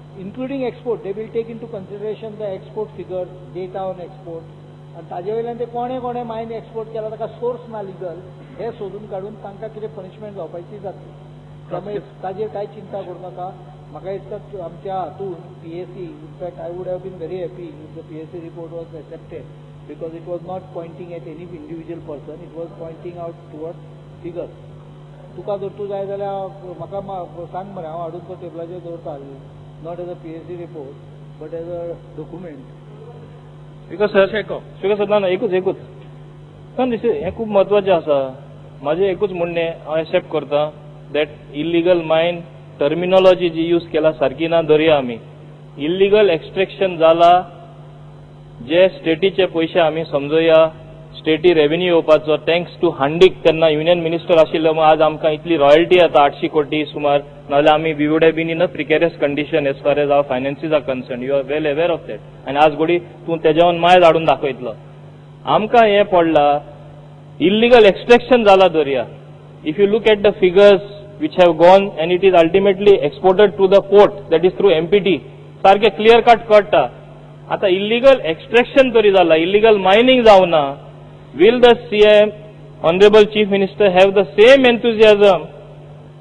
including export. They will take into consideration the export figures, data on export. And ताजे वयल्यान ते कोणे मायन export केला ताका सोर्स ना लिगल हे सोदून काडून तांकां कितें पनिशमेंट जावपाची जातली. त्यामुळे ताजेर कांय चिंता करूं नाका. म्हाका दिसता आमच्या हातून PSC, in fact I would have been very happy if the PSC report was accepted because it was not pointing at any individual person, it was pointing out towards figures. तुका जर तूं जाय जाल्यार म्हाका सांग मरे, हांव हाडून तो टेबलाचेर दवरता, not as a PSC report but age a document. Because sir ना एकूच हे खूब महत्वाचें आसा. म्हाजें एकूच म्हणणें हांव एक्सेप्ट करता दॅट इल्लिगल मायन टर्मिनॉलॉजी जी यूज केला सारकी ना धरया आमी. इल्लिगल एक्सट्रॅक्शन जाला, जे स्टेटीचे पयशे आमी समजूया, स्टेटी रेव्हेन्यू येवपाचो थँक्स टू हांडीक तेन्ना युनियन मिनिस्टर आशिल्लो आज आमकां इतली रॉयल्टी येता 800 कोटी सुमार, नाजाल्यार आमी we would have been in a precarious condition as far as our finances are concern. You are well aware of that. आनी आज घोडी तूं तेज्यावन मायज हाडून दाखयतलो. आमकां हें पडला इल्लिगल एक्सट्रॅक्शन जाला धरया. If you look at the figures which have gone and it is ultimately exported to the port, that is through MPT, सारखे क्लियर कट कळटा. आता इल्लिगल एक्सट्रॅक्शन तरी जाला, इल्लिगल मायनिंग जावना. Will the CM, Honorable Chief Minister, have the same enthusiasm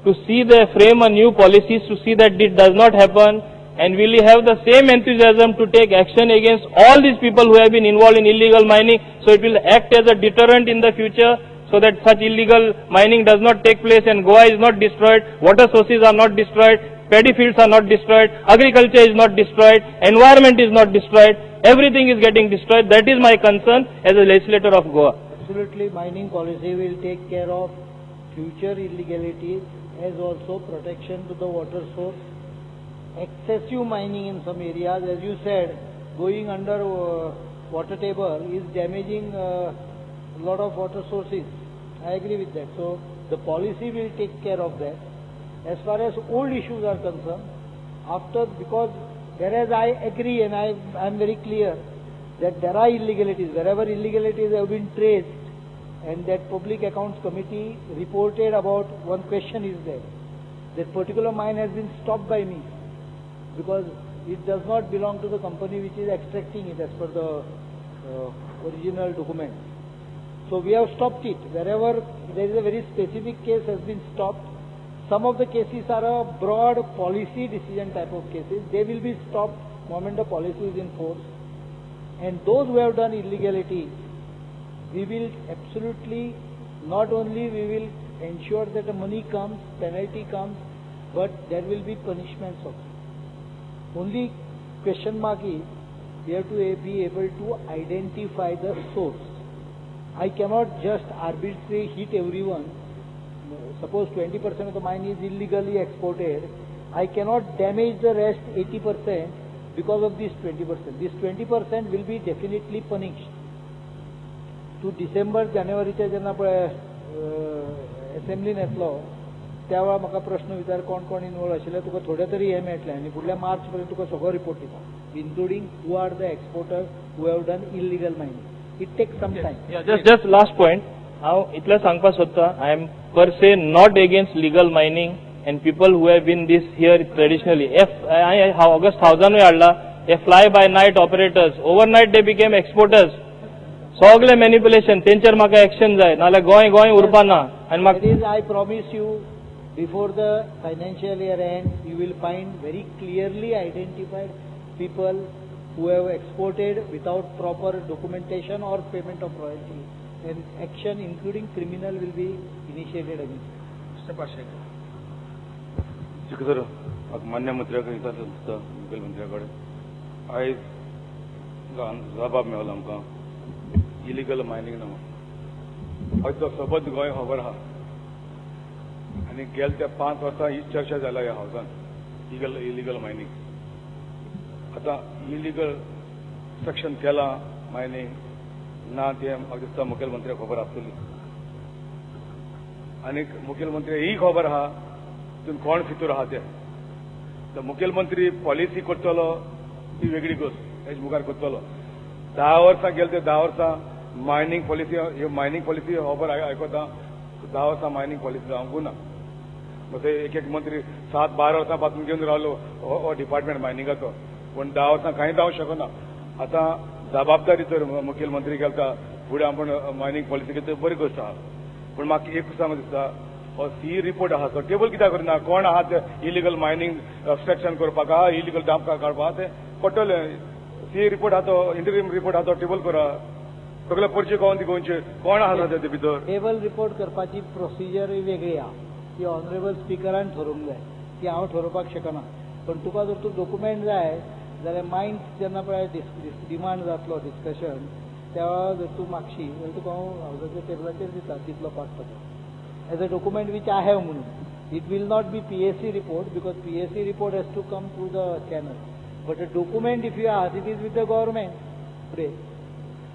to see the frame a new policies to see that it does not happen, and will he have the same enthusiasm to take action against all these people who have been involved in illegal mining, so it will act as a deterrent in the future, so that such illegal mining does not take place and Goa is not destroyed, water sources are not destroyed, paddy fields are not destroyed, agriculture is not destroyed, environment is not destroyed, everything is getting destroyed. That is my concern as a legislator of Goa. Absolutely, mining policy will take care of future illegalities as also protection to the water source. Excessive mining in some areas, as you said, going under water table is damaging a lot of water sources. I agree with that. So the policy will take care of that. As far as old issues are concerned, because whereas I agree and I am very clear that there are illegalities, wherever illegalities have been traced, and that Public Accounts Committee reported about, one question is there, that particular mine has been stopped by me because it does not belong to the company which is extracting it as per the original document. So we have stopped it. Wherever there is a very specific case has been stopped. Some of the cases are a broad policy decision type of cases. They will be stopped moment the policy is in force. And those who have done illegality, we will absolutely, not only we will ensure that the money comes, penalty comes, but there will be punishments also. Only question mark is, we have to be able to identify the source. I cannot just arbitrarily hit everyone. Suppose 20% of the mine is illegally exported. I cannot damage the rest 80% because of this 20%. This 20% will be definitely punished. To December, January जेन्ना पळय असेंब्लीन येतलो त्या वेळा म्हाका प्रश्न विचार कोण involve आशिल्ले तुका थोडे तरी हे मेळटले आनी फुडल्या मार्च पर्यंत तुका सगळो रिपोर्ट दिता including who are the exporters who have done illegal mining. It takes some time. Just last point. हांव इतलें सांगपाक सोदता, I am per se not against legal mining and people who have been this here traditionally. August 1000 हाडला, fly-by-night operators. Overnight they became exporters. सगळे manipulation. तेंचेर म्हाका action जाय. नाल्यार Goa उरपाना. And I promise you, before the financial year ends, you will find very clearly identified people who have exported without proper documentation or payment of royalty, and action including criminal will be initiated against them. Mr. Parshay. Sir, मान्य मंत्र्याकडे मुखेल मंत्र्याकडे आयज जबाब मेळ्ळो आमकां illegal mining नांव. आयज तो सबंद गोंय खबर आहा आनी गेल्या त्या 5 वर्सां ही चर्चा जाला ह्या हावसान इलिगल मायनिंग. आता इलिगल सेक्शन केला मायनिंग ना ते म्हाका दिसता मुखेलमंत्र्याक खबर आसतली आनी मुखेलमंत्री ही खबर आहा तितून कोण भितर आहा ते. तर मुखेलमंत्री पॉलिसी करतलो ती वेगळी गोष्ट, हेज मुखार करतलो. 10 वर्सां गेले ते 10 वर्सां मायनिंग पॉलिसी खबर आयकता 10 वर्सां मायनिंग पॉलिसी जावंकू ना. एक एक मंत्री 7-12 वर्सां पासून घेवन रावलो हो डिपार्टमेंट मायनिंगाचो, पण 10 वर्सां कांय जावंक शकना. आतां जबाबदारी तर मुखेलमंत्री घालता, फुडें आपण मायनिंग पॉलिसी घेता, बरी गोश्ट आहा. पण म्हाका एक सांगूंक दिसता, हो सी रिपोर्ट आहा तो टेबल कित्याक करना? कोण आहा ते इलिगल मायनिंग ऑब्स्ट्रक्शन करपाक आहा, इलिगल डंप काडपाक ते पडटले. सी रिपोर्ट आहा तो, इंटरिम रिपोर्ट आहा तो टेबल करा. सगळे पर्चे कळोवन ती गोंयचे कोण आहा ते भितर. टेबल रिपोर्ट करपाची प्रोसिजर वेगळी आहा, ती ऑनरेबल स्पिकरान ठरोवंक जाय, ती हांव ठरोवपाक शकना. पण तुका जर तूं डॉक्युमेंट जाय जाल्यार मायन्स जेन्ना पळय डिमांड जातलो डिस्कशन, तेवा जर तूं मागशी जाल्यार तुका हांव हावजाच्या टेबलाचेर दिता तितलो पाठ ताचो as a document which I have म्हणून. It will not be PSC report because PSC report has to come through the channel, but a document if you are it is with the government. फुडें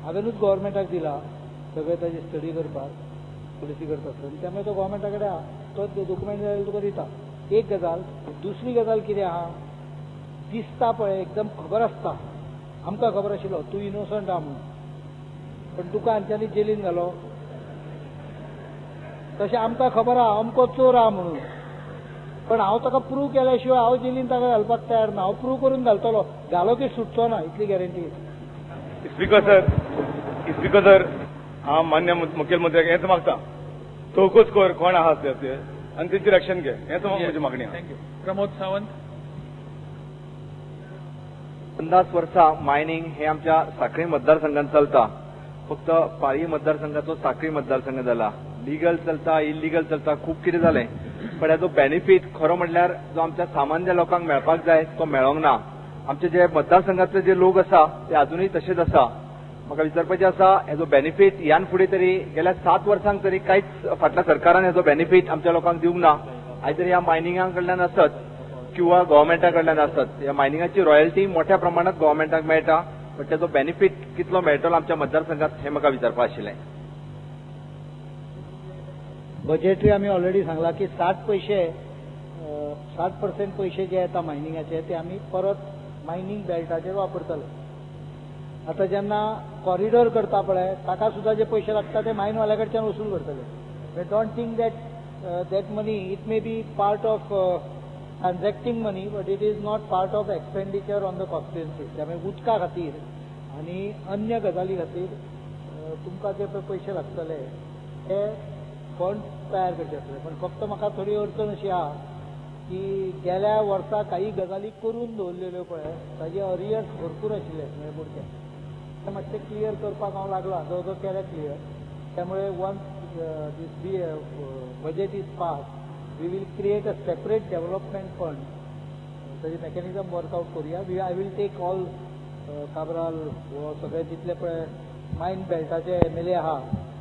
हांवेनूच गव्हर्मेंटाक दिला सगळें ताजी study करपाक, policy करता आसतना, त्यामुळे तो गव्हर्मेंटा कडेन आहा, तोच डॉक्युमेंट जाय तुका दिता. एक गजाल. दुसरी गजाल कितें आहा, दिसता पळय एकदम खबर आसता, आमकां खबर आशिल्लो तूं इनोसंट आहा म्हणून, पण तुका हांच्यांनी जेलीन घालो. तशें आमकां खबर आहा अमको चोर आहा म्हणून, पण हांव ताका प्रूव केल्या शिवाय हांव जेलीन ताका घालपाक तयार ना. हांव प्रूव करून घालतलो, घालो की सुटचो ना, इतली गॅरंटी. स्पीकर सर, हांव मान्य मुखेलमंत्र्याक हेंच मागता, चौकस कर कोण आहा ते आनी तेचेर एक्शन घे, हेंच म्हजी मागणी आहा. थँक्यू. प्रमोद सावंत. 50 वर्सां मायनिंग हे आमच्या साखळी मतदारसंघात चलता. फक्त पाळी मतदारसंघाचो साखळी मतदारसंघ जाला. लिगल चलता, इलिगल चलता, खूब कितें जालें, पण हेजो बेनिफीट खरो म्हणल्यार जो आमच्या सामान्य लोकांक मेळपाक जाय तो मेळोंक ना. आमचे जे मतदारसंघातले जे लोक आसा ते अजूनय तशेंच आसा. म्हाका विचारपाचें आसा, हेजो बेनिफीट ह्यान फुडें तरी गेल्या 7 वर्सांक तरी कांयच फाटल्या सरकारान हेजो बेनिफीट आमच्या लोकांक दिवंक ना. आयदर ह्या मायनिंगा कडल्यान आसत किंवा गव्हर्मेंटा कडल्यान आसत. ह्या मायनिंगाची रॉयल्टी मोठ्या प्रमाणात गव्हर्मेंटाक मेळटा, पण तेजो बेनिफीट कितलो मेळटलो आमच्या मतदारसंघात हें म्हाका विचारपाक आशिल्लें. बजेटरी आमी ऑलरेडी सांगला की 60% पैसे जे येता मायनिंगाचे ते आमी परत मायनिंग बेल्टाचेर वापरतले. आता जेन्ना कॉरिडॉर करता पळय ताका सुद्धा जे पैसे लागता ते मायनवाल्या कडच्यान वसूल करतले. Don't think that money it may be part of transacting money, but it is not part of expenditure on the constituency. त्यामुळे उदका खातीर आनी अन्य गजाली खातीर तुमकां जे पैसे लागतले ते फंड तयार करचे आसतले. पण फक्त म्हाका थोडी अडचण अशी आहा की गेल्या वर्सा काही गजाली करून दवरलेल्यो पळय ताजे अरियर्स भरपूर आशिल्ले बुडके, ते मातशें क्लियर करपाक हांव लागला, जो जो केले क्लियर. त्यामुळे once this budget is pass we will create a separate development fund, ताजे मेकॅनिझम वर्कआउट करूया. आय वील टेक ऑल काबराल वो सगळे जितले पळय मायन बेल्टाचे MLA आहा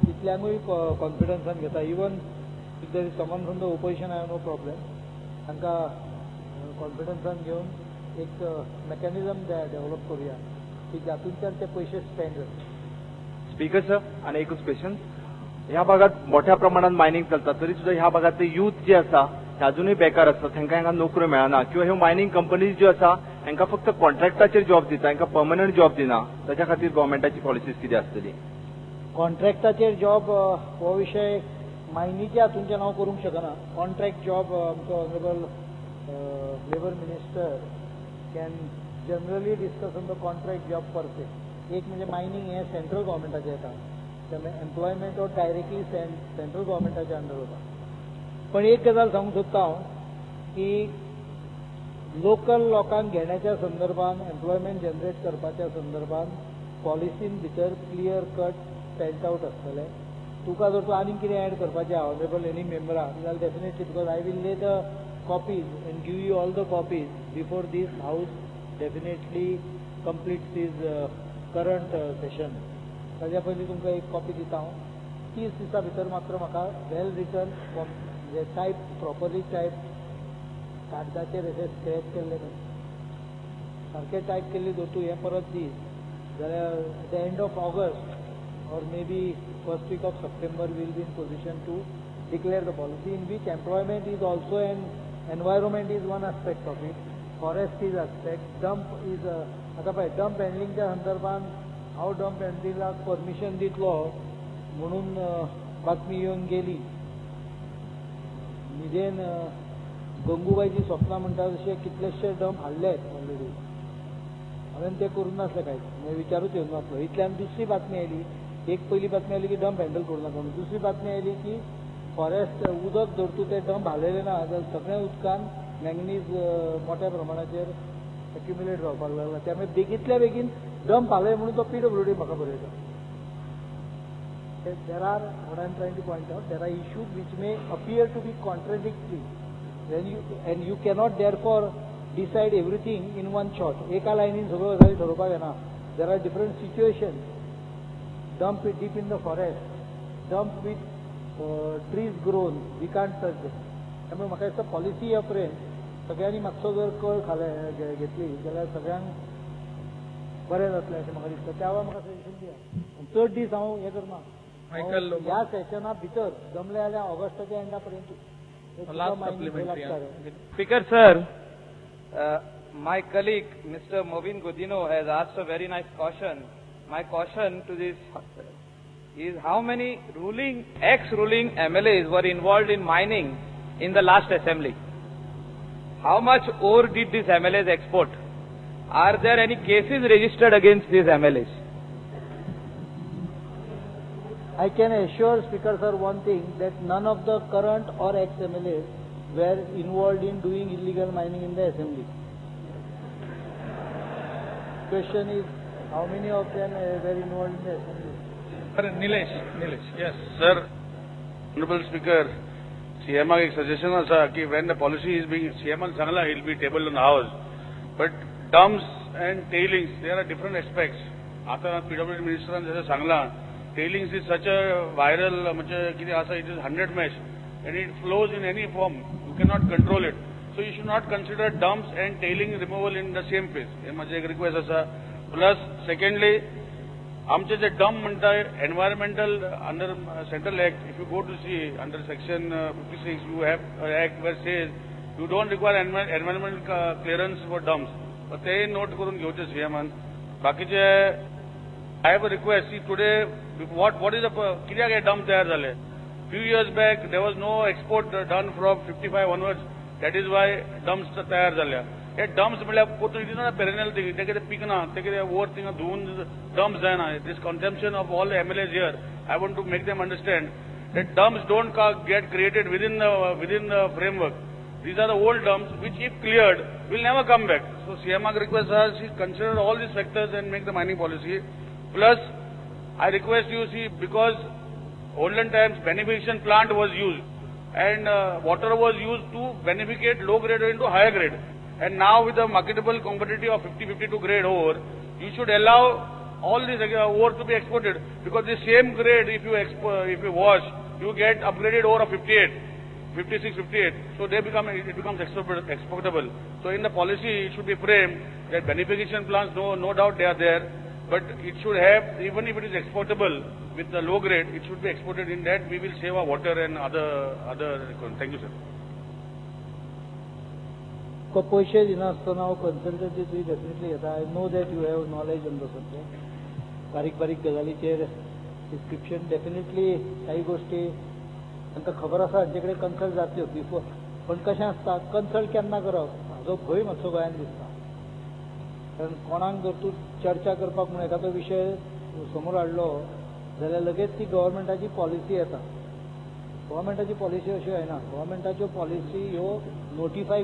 तितल्यांकूय कॉन्फिडन्सान घेता. Even if there is someone from the opposition I have no problem. तांकां कॉन्फिडन्सान घेवन एक मेकॅनिझम डेव्हलप करूया की जातूंतल्यान ते पयशे स्पेंड जातात. स्पीकर सर, आनी एकूच क्वेश्चन. ह्या भागात मोठ्या प्रमाणात मायनिंग चलता, तरी सुद्धा ह्या भागातले यूथ जे आसा ते अजूनही बेकार आसता, तांकां हांगा नोकऱ्यो मेळना. किंवा ह्यो मायनिंग कंपनीज ज्यो आसा हांकां फक्त कॉन्ट्रॅक्टाचेर जॉब दिता, हांकां पर्मनंट जॉब दिना. ताच्या खातीर गव्हर्मेंटाची पॉलिसीज कितें आसतली? कॉन्ट्रॅक्टाचेर जॉब हो विशय मायनीच्या हातूंच्यान हांव करूंक शकना. कॉन्ट्रॅक्ट जॉब आमचो honourable labour minister can generally discuss on the contract job per se. एक म्हणजे मायनिंग हें सेंट्रल गव्हर्मेंटाचें येता, त्यामुळे एम्प्लॉयमेंट हो डायरेक्टली सेंट्रल गव्हर्मेंटाच्या अंडर वता. पण एक गजाल सांगूंक सोदता हांव की लोकल लोकांक घेण्याच्या संदर्भात, एम्प्लॉयमेंट जनरेट करपाच्या संदर्भात पॉलिसीन भितर क्लियर कट स्पेल्ट आउट आसतलें. तुका जर तूं आनीक कितें एड करपाचें आहा ऑनरेबल एनी मेंबरा जाल्यार definitely, because I will lay the copies and give you all the copies before this house definitely completes his current session. ताज्या पयलीं तुमकां एक कॉपी दिता हांव. 30 दिसां भितर मात्र म्हाका वेल रिटन म्हणजे टायप प्रॉपरली टायप कागदाचेर अशें स्क्रॅच केल्लें सारकें टायप केल्ली जर तूं हें परत दी जाल्यार at the end of August or maybe first week of September we will be in position to declare the policy in which employment is also an environment is one aspect of it, forest is aspect, dump is आता पळय dump handlingच्या संदर्भात हांव dump handlingaक permission दितलो म्हणून बातमी येवन गेली. न्हिदेन गंगूबाईची स्वप्ना म्हणटा तशें कितलेशे डंप हाडले ऑलरेडी. हांवें ते करून नासले कांयच, म्हणजे विचारूच येवंक नासलो. इतल्यान दुसरी बातमी आयली, एक पयली बातमी आयली की डंप हँडल करूं नाका म्हणून, दुसरी बातमी आयली की फॉरेस्ट उदक धरतू ते डंप हालयले ना जाल्यार सगळ्या उदकान मँगनीज मोठ्या प्रमाणाचेर एक्युमुलेट जावपाक लागला. त्यामुळे बेगींतल्या बेगीन डंप हालय म्हणून तो PWD म्हाका बरयता. There are, what I am trying to point out, there are issues which may appear to be contradictory, and you cannot therefore decide everything in one shot. एका लायनीन सगळ्यो गजाली ठरोवपाक येना. There are different situations. Dump it deep in the forest, dump with trees grown, we can't touch them. त्यामुळे म्हाका दिसता policy येवपर्यंत सगळ्यांनी मातसो जर कळ घेतली जाल्यार सगळ्यांक बरें जातलें अशें म्हाका दिसता. त्या वेळार म्हाका सजेशन दिया. चड दीस हांव हें करना. ह्या सेशना भितर जमले जाल्यार ऑगस्टाच्या एंडा पर्यंत. Speaker sir, my colleague Mr. Movin Godino has asked a very nice question. My question to this is, how many ex-ruling MLAs were involved in mining in the last assembly? How much ore did these MLAs export? Are there any cases registered against these MLAs? I can assure Speaker sir one thing, that none of the current or ex-MLAs were involved in doing illegal mining in the assembly. Question is, how many of them were involved in the assembly? Nilesh, yes. Sir, Honorable Speaker, CM एक suggestion असा की when the policy is being, CM सांगला it will be tabled in the House, but dumps and tailings, there are different aspects. आता PWD Minister जसं सांगला, tailings is such a viral, म्हणजे किती असा, it is 100 mesh and it flows in any form, you cannot control it. So you should not consider dumps and tailing removal in the same place. हे माझे एक request असा. Plus, secondly, आमचे जे dump म्हणताय environmental under Central Act, if you go to see under section 56, you have an act where says you don't require environmental clearance for dumps. But ते note करून घेऊचे CM. बाकीचे I have a request. See today, what is the कित्याक हे dump तयार झाले? Few years back there was no export done from 55 onwards. That is why dumps तयार झाल्या. हे dumps म्हळ्यार पोतू it is not perennial thing. ते कितें पिकना, ते कितें ओवर थिंग धुवन dumps जायना. This consumption of all the MLAs here, I want to make them understand that dumps don't get created within the framework. These are the old dumps which, if cleared, will never come back. So CMA requests us to consider all these factors and make the mining policy. Plus, I request you, see, because olden times beneficiation plant was used and water was used to beneficate low grade into higher grade. And now with the marketable commodity of 50-52 grade ore, you should allow all these ore to be exported, because the same grade if you wash, you get upgraded ore of 58, 56, 58. So it becomes exportable. So in the policy it should be framed that beneficiation plants, no doubt they are there, but it should have, even if it is exportable with the low grade, it should be exported. In that we will save our water and other. Thank you, sir. पैसे दिनासतना consultancy तुवें definitely घेता. I know that you have knowledge on the subject. बारीक गजालीचेर description definitely काही गोष्टी तांकां खबर आसा हांचे कडेन कन्सल्ट जातल्यो बिफोर. पण कशें आसता, कन्सल्ट केन्ना करप हाजो भंय मातसो गोंयांत दिसता. कारण कोणाक जर तूं चर्चा करपाक म्हूण एखादो विशय समोर हाडलो जाल्यार लगेच ती गव्हर्मेंटाची पॉलिसी येता. गव्हर्मेंटाची पॉलिसी अशी जायना. गव्हर्मेंटाच्यो पॉलिसी ह्यो नोटिफाय